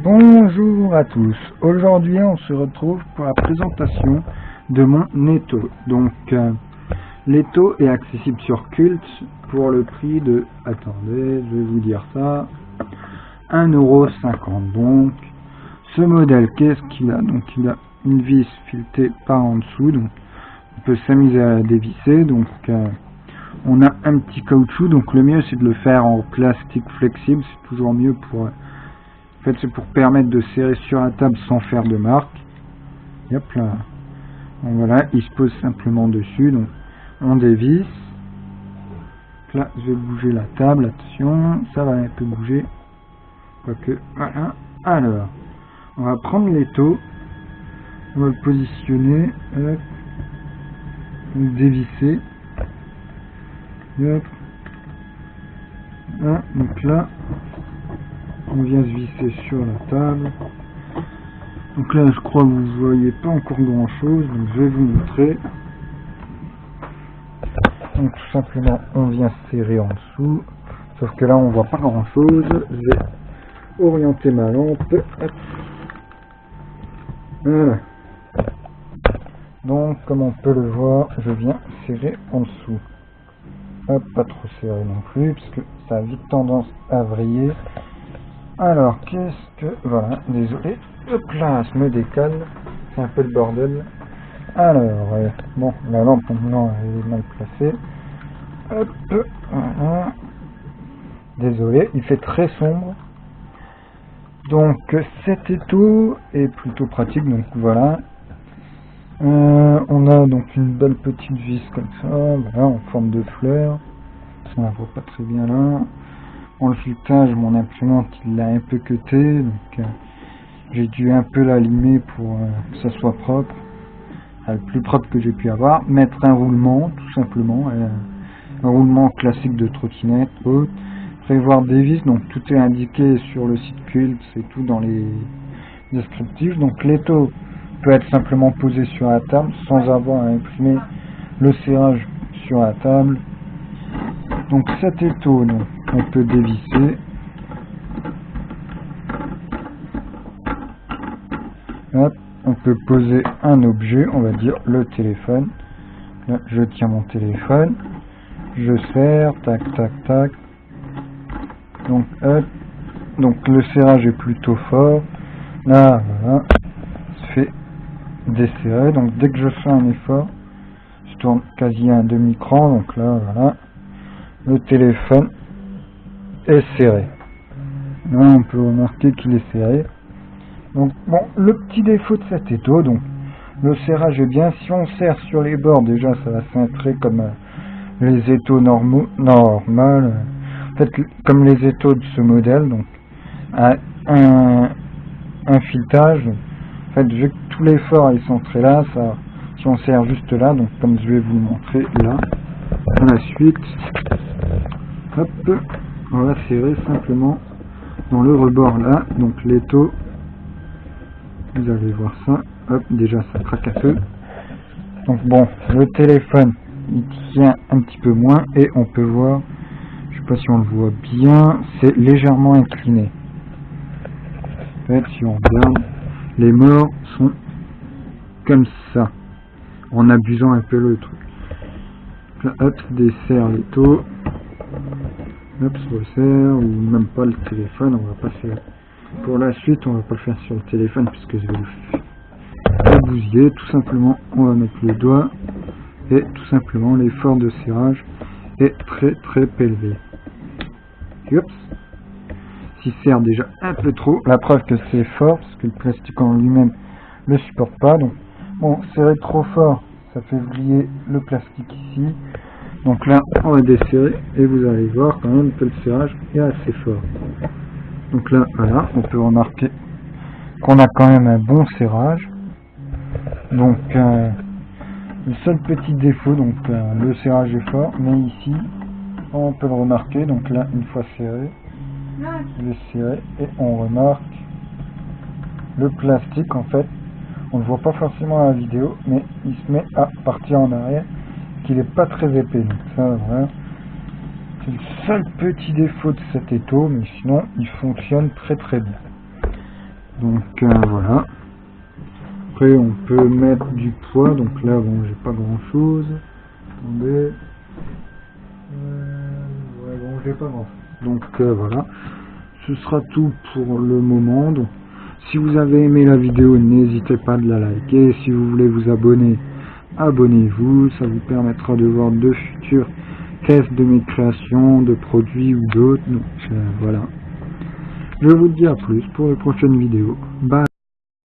Bonjour à tous, aujourd'hui on se retrouve pour la présentation de mon étau. Donc l'étau est accessible sur Cult pour le prix de, attendez, je vais vous dire ça, 1,50 €. Donc ce modèle, qu'est-ce qu'il a? Donc il a une vis filetée par en dessous, donc on peut s'amuser à la dévisser. Donc on a un petit caoutchouc, donc le mieux c'est de le faire en plastique flexible, c'est toujours mieux pour... En fait, c'est pour permettre de serrer sur la table sans faire de marque. Et hop là. Donc voilà, il se pose simplement dessus. Donc on dévisse. Là, je vais bouger la table. Attention, ça va un peu bouger. Quoique, voilà. Alors, on va prendre l'étau. On va le positionner. Hop. Donc, dévisser. Hop. Voilà, donc là. On vient se visser sur la table. Donc là, je crois que vous ne voyez pas encore grand chose, donc je vais vous montrer. Donc tout simplement, on vient serrer en dessous. Sauf que là, on voit pas grand chose. Je vais orienter ma lampe. Hop. Voilà. Donc, comme on peut le voir, je viens serrer en dessous. Hop, pas trop serré non plus, parce que ça a vite tendance à vriller. Alors, qu'est-ce que... Voilà, désolé. Hop là, je me décale. C'est un peu le bordel. Alors, bon, la lampe maintenant elle est mal placée. Hop, voilà. Désolé, il fait très sombre. Donc, cet étau est plutôt pratique, donc voilà. On a donc une belle petite vis comme ça, voilà, en forme de fleur. Ça ne voit pas très bien là. Bon, le filetage, mon imprimante il l'a un peu cuté, donc j'ai dû un peu la limer pour que ça soit propre, le plus propre que j'ai pu avoir. Mettre un roulement, tout simplement, un roulement classique de trottinette, haute. Prévoir des vis, donc tout est indiqué sur le site Cult, c'est tout dans les descriptifs. Donc l'étau peut être simplement posé sur la table sans avoir à imprimer le serrage sur la table. Donc cet étau, donc, on peut dévisser. Hop, on peut poser un objet, on va dire le téléphone. Là, je tiens mon téléphone, je serre, tac, tac, tac. Donc hop, donc le serrage est plutôt fort. Là, voilà, se fait desserrer. Donc dès que je fais un effort, je tourne quasi à un demi-cran. Donc là, voilà, le téléphone est serré. Là, on peut remarquer qu'il est serré. Donc bon, le petit défaut de cet étau, donc le serrage est bien. Si on serre sur les bords, déjà ça va cintrer comme les étaux normaux, normal. En fait, comme les étaux de ce modèle, donc un filetage. En fait, vu que tout l'effort est centré là, ça, si on serre juste là, donc comme je vais vous le montrer là, à la suite, hop, on va serrer simplement dans le rebord là, donc l'étau, vous allez voir ça, hop, déjà ça craque un peu. Donc bon, le téléphone il tient un petit peu moins et on peut voir, je sais pas si on le voit bien, c'est légèrement incliné. En fait, si on regarde, les morts sont comme ça, en abusant un peu le truc. Là, hop, desserre l'étau. Hop, se resserre, ou même pas le téléphone, on va passer. Pour la suite, on va pas le faire sur le téléphone puisque je vais le bousiller. Tout simplement, on va mettre le doigt et tout simplement l'effort de serrage est très très élevé. Oups. S'il serre déjà un peu trop, la preuve que c'est fort parce que le plastique en lui-même le supporte pas. Donc, bon, serrer trop fort, ça fait vriller le plastique ici. Donc là, on va desserrer et vous allez voir quand même que le serrage est assez fort. Donc là, voilà, on peut remarquer qu'on a quand même un bon serrage. Donc, le seul petit défaut, donc le serrage est fort, mais ici, on peut le remarquer. Donc là, une fois serré, je vais serrer et on remarque le plastique, en fait, on ne le voit pas forcément à la vidéo, mais il se met à partir en arrière, qu'il n'est pas très épais. Donc ça, voilà. C'est le seul petit défaut de cet étau, mais sinon il fonctionne très très bien. Donc voilà. Après on peut mettre du poids, donc là bon j'ai pas grand chose. Attendez. Ouais bon j'ai pas grand chose. Donc voilà. Ce sera tout pour le moment. Donc si vous avez aimé la vidéo, n'hésitez pas de la liker. Si vous voulez vous abonner, abonnez-vous. Ça vous permettra de voir de futures tests de mes créations, de produits ou d'autres. Donc voilà. Je vous dis à plus pour les prochaines vidéos. Bye.